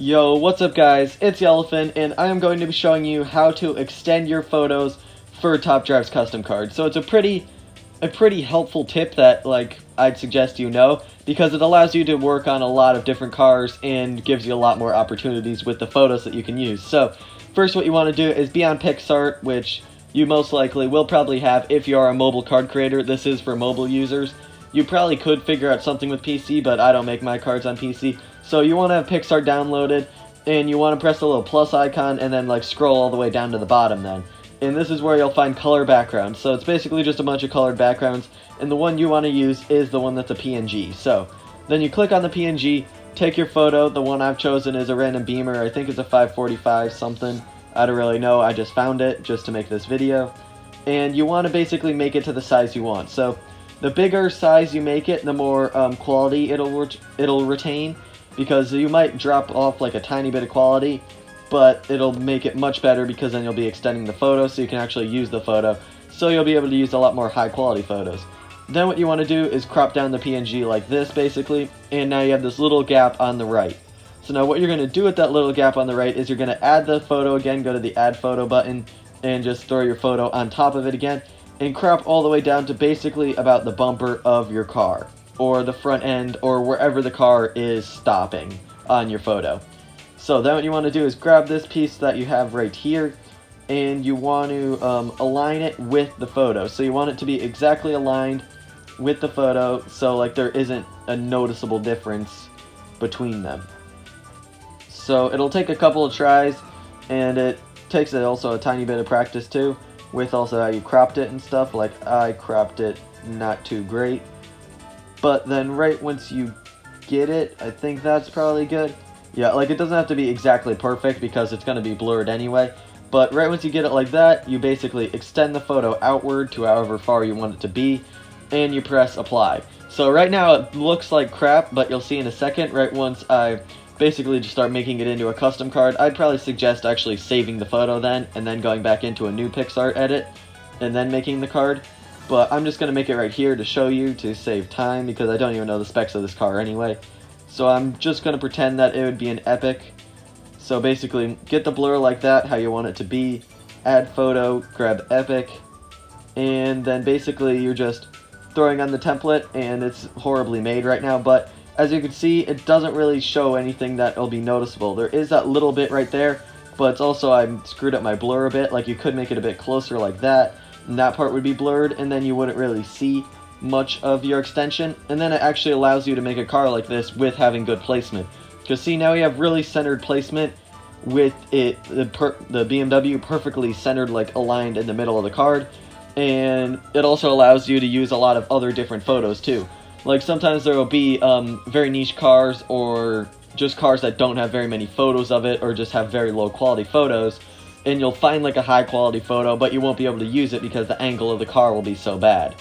Yo, what's up guys? It's Elephant, and I am going to be showing you how to extend your photos for Top Drive's custom card. So it's a pretty helpful tip that, I'd suggest you know, because it allows you to work on a lot of different cars and gives you a lot more opportunities with the photos that you can use. So, first what you want to do is be on PicsArt, which you most likely will probably have if you are a mobile card creator. This is for mobile users. You probably could figure out something with PC, but I don't make my cards on PC. So you want to have PicsArt downloaded, and you want to press the little plus icon, and then scroll all the way down to the bottom then. And this is where you'll find color backgrounds. So it's basically just a bunch of colored backgrounds, and the one you want to use is the one that's a PNG. So then you click on the PNG, take your photo. The one I've chosen is a random Beamer. I think it's a 545 something. I don't really know. I just found it just to make this video. And you want to basically make it to the size you want. So the bigger size you make it, the more quality it'll retain, because you might drop off a tiny bit of quality, but it'll make it much better because then you'll be extending the photo so you can actually use the photo. So you'll be able to use a lot more high quality photos. Then what you want to do is crop down the PNG like this basically, and now you have this little gap on the right. So now what you're going to do with that little gap on the right is you're going to add the photo again, go to the add photo button, and just throw your photo on top of it again, and crop all the way down to basically about the bumper of your car, or the front end, or wherever the car is stopping on your photo. So then what you want to do is grab this piece that you have right here, and you want to align it with the photo. So you want it to be exactly aligned with the photo, so there isn't a noticeable difference between them. So it'll take a couple of tries, and it takes also a tiny bit of practice too, with also how you cropped it and stuff. I cropped it not too great, but then right once you get it, I think that's probably good. Yeah, it doesn't have to be exactly perfect because it's going to be blurred anyway, but right once you get it like that, you basically extend the photo outward to however far you want it to be, and you press apply. So right now it looks like crap, but you'll see in a second, right once I basically just start making it into a custom card, I'd probably suggest actually saving the photo then, and then going back into a new PicsArt edit, and then making the card. But I'm just going to make it right here to show you to save time, because I don't even know the specs of this car anyway. So I'm just going to pretend that it would be an Epic. So basically, get the blur like that, how you want it to be, add photo, grab Epic, and then basically you're just throwing on the template, and it's horribly made right now, but as you can see, it doesn't really show anything that will be noticeable. There is that little bit right there, but it's also, I screwed up my blur a bit. You could make it a bit closer like that, and that part would be blurred, and then you wouldn't really see much of your extension. And then it actually allows you to make a car like this with having good placement. Because see, now you have really centered placement with it, the BMW perfectly centered, aligned in the middle of the card, and it also allows you to use a lot of other different photos too. Sometimes there will be very niche cars, or just cars that don't have very many photos of it, or just have very low quality photos, and you'll find a high quality photo, but you won't be able to use it because the angle of the car will be so bad.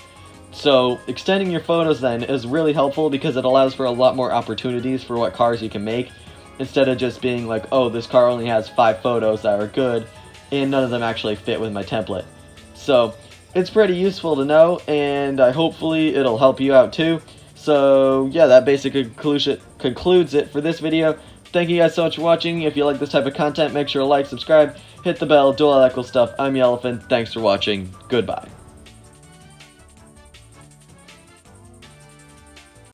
So extending your photos then is really helpful because it allows for a lot more opportunities for what cars you can make, instead of just being oh, this car only has 5 photos that are good, and none of them actually fit with my template. So it's pretty useful to know, and hopefully it'll help you out too. So yeah, that basically concludes it for this video. Thank you guys so much for watching. If you like this type of content, make sure to like, subscribe, hit the bell, do all that cool stuff. I'm Elephant. Thanks for watching. Goodbye.